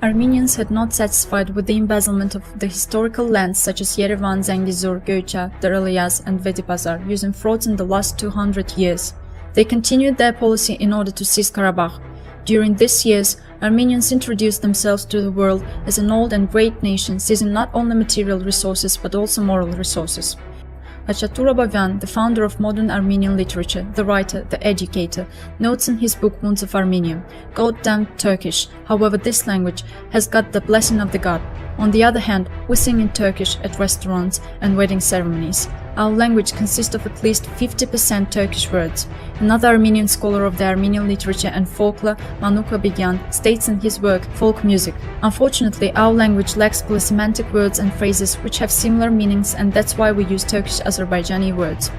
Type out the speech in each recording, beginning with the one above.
Armenians had not satisfied with the embezzlement of the historical lands such as Yerevan, Zengizur, Göça, Darılyaz, and Vedipazar, using frauds in the last 200 years. They continued their policy in order to seize Karabakh. During these years, Armenians introduced themselves to the world as an old and great nation, seizing not only material resources but also moral resources. Hachatur Abovyan, the founder of modern Armenian literature, the writer, the educator, notes in his book Wounds of Armenia, "Goddamn Turkish, however this language has got the blessing of the god. On the other hand, we sing in Turkish at restaurants and wedding ceremonies. Our language consists of at least 50% Turkish words." Another Armenian scholar of the Armenian literature and folklore, Manuk Abigyan, states in his work Folk Music, "Unfortunately, our language lacks polysemantic words and phrases which have similar meanings, and that's why we use Turkish Azerbaijani words."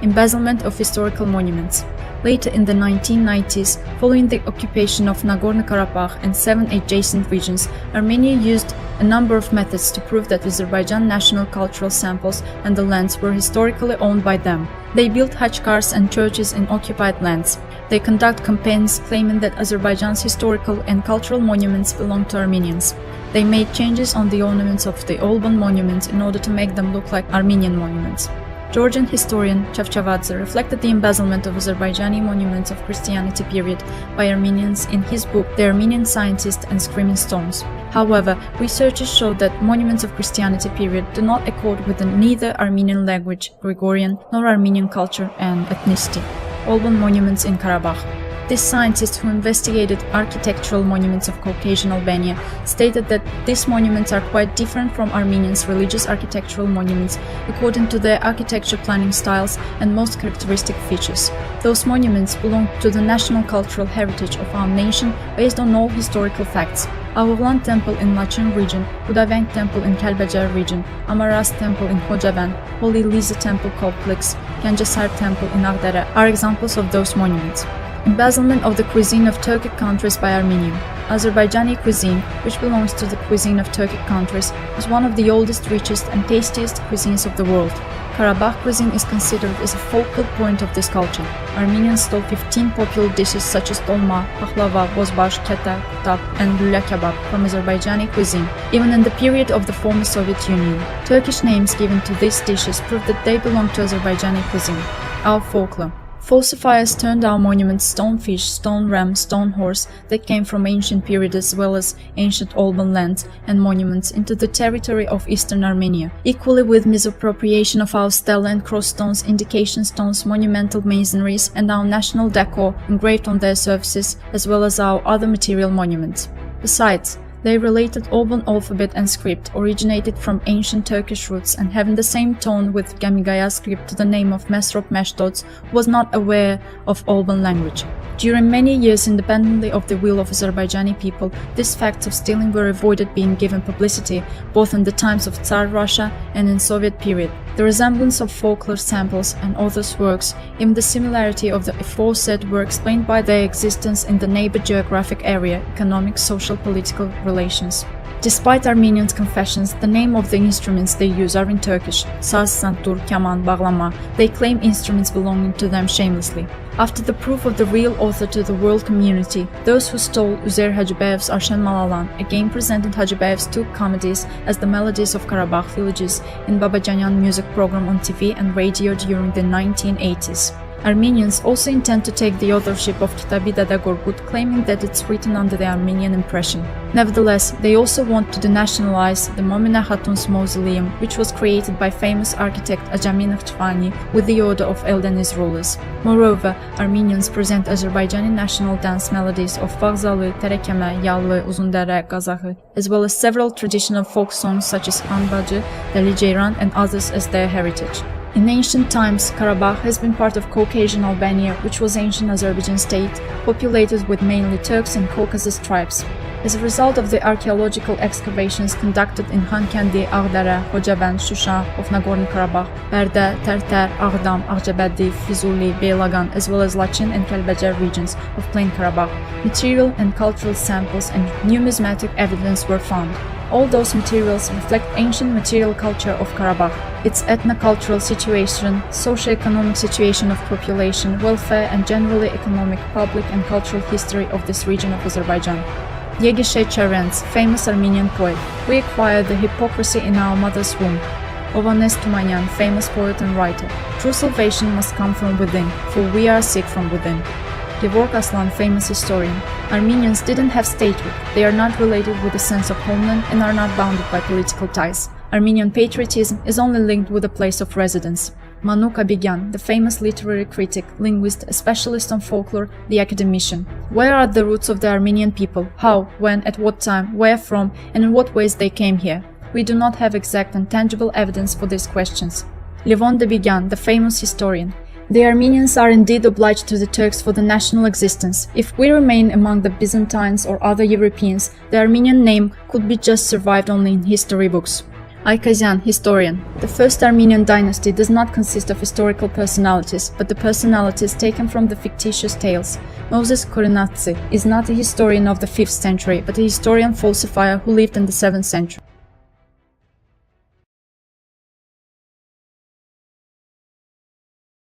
Embezzlement of historical monuments. Later in the 1990s, following the occupation of Nagorno-Karabakh and 7 adjacent regions, Armenia used a number of methods to prove that Azerbaijan national cultural samples and the lands were historically owned by them. They built hajkars and churches in occupied lands. They conduct campaigns claiming that Azerbaijan's historical and cultural monuments belong to Armenians. They made changes on the ornaments of the Olban monuments in order to make them look like Armenian monuments. Georgian historian Chavchavadze reflected the embezzlement of Azerbaijani monuments of Christianity period by Armenians in his book The Armenian Scientist and Screaming Stones. However, researchers showed that monuments of Christianity period do not accord with neither Armenian language, Gregorian, nor Armenian culture and ethnicity. Olban monuments in Karabakh. This scientist, who investigated architectural monuments of Caucasian Albania, stated that these monuments are quite different from Armenians' religious architectural monuments according to their architecture planning styles and most characteristic features. Those monuments belong to the national cultural heritage of our nation based on all historical facts. Ağoğlan Temple in Laçın region, Udaveng Temple in Kəlbəcər region, Amaras Temple in Khojavend, Holy Lisa Temple complex, Gəncəsər Temple in Ağdərə are examples of those monuments. Embezzlement of the cuisine of Turkic countries by Armenia. Azerbaijani cuisine, which belongs to the cuisine of Turkic countries, is one of the oldest, richest and tastiest cuisines of the world. Karabakh cuisine is considered as a focal point of this culture. Armenians stole 15 popular dishes such as dolma, pahlava, bozbash, keta, kutab, and lula kebab from Azerbaijani cuisine, even in the period of the former Soviet Union. Turkish names given to these dishes prove that they belong to Azerbaijani cuisine. Our folklore. Falsifiers turned our monuments stone fish, stone ram, stone horse that came from ancient period as well as ancient Olban lands and monuments into the territory of eastern Armenia, equally with misappropriation of our stela and cross stones, indication stones, monumental masonries and our national decor engraved on their surfaces as well as our other material monuments. Besides, their related Olban alphabet and script originated from ancient Turkish roots and having the same tone with Gamigaya script to the name of Mesrop Meshtots, was not aware of Olban language. During many years, independently of the will of Azerbaijani people, these facts of stealing were avoided being given publicity, both in the times of Tsar Russia and in Soviet period. The resemblance of folklore samples and authors' works, even the similarity of the aforesaid, were explained by their existence in the neighbor geographic area, economic, social, political relations. Despite Armenians' confessions, the name of the instruments they use are in Turkish, saz, santur, kaman, bağlama. They claim instruments belonging to them shamelessly. After the proof of the real author to the world community, those who stole Uzer Hacıbeyev's Arshen Malalan again presented Hacıbeyev's two comedies as the melodies of Karabakh villages in Babacanyan music program on TV and radio during the 1980s. Armenians also intend to take the authorship of Kitabi Dada Gorgut, claiming that it's written under the Armenian impression. Nevertheless, they also want to denationalize the Momina Hatun's mausoleum, which was created by famous architect Ajami Nakhchivani with the order of Eldeniz rulers. Moreover, Armenians present Azerbaijani national dance melodies of Vağzalı, Terekeme, Yallı, Uzundere, Gazakı, as well as several traditional folk songs such as Anbacı, Deli Ceyran and others as their heritage. In ancient times, Karabakh has been part of Caucasian Albania, which was ancient Azerbaijan state, populated with mainly Turks and Caucasus tribes. As a result of the archaeological excavations conducted in Xankəndi, Ağdərə, Xocavənd, Şuşa of Nagorno-Karabakh, Bərdə, Tərtər, Ağdam, Ağcabədi, Füzuli, Beyləqan, as well as Laçın and Kəlbəcər regions of Plain Karabakh, material and cultural samples and numismatic evidence were found. All those materials reflect ancient material culture of Karabakh, its ethno-cultural situation, socio-economic situation of population, welfare and generally economic, public and cultural history of this region of Azerbaijan. Yegishay-Cherent's famous Armenian poet, we acquire the hypocrisy in our mother's womb. Ovanes Tumanyan, famous poet and writer, true salvation must come from within, for we are sick from within. Gevorg Aslan, famous historian, Armenians didn't have statehood, they are not related with a sense of homeland and are not bounded by political ties. Armenian patriotism is only linked with a place of residence. Manuk Abegyan, the famous literary critic, linguist, a specialist on folklore, the academician. Where are the roots of the Armenian people? How, when, at what time, where from, and in what ways they came here? We do not have exact and tangible evidence for these questions. Levon Debegyan, the famous historian. The Armenians are indeed obliged to the Turks for the national existence. If we remain among the Byzantines or other Europeans, the Armenian name could be just survived only in history books. Aykazyan, historian. The first Armenian dynasty does not consist of historical personalities, but the personalities taken from the fictitious tales. Moses Korenatsi is not a historian of the 5th century, but a historian falsifier who lived in the 7th century.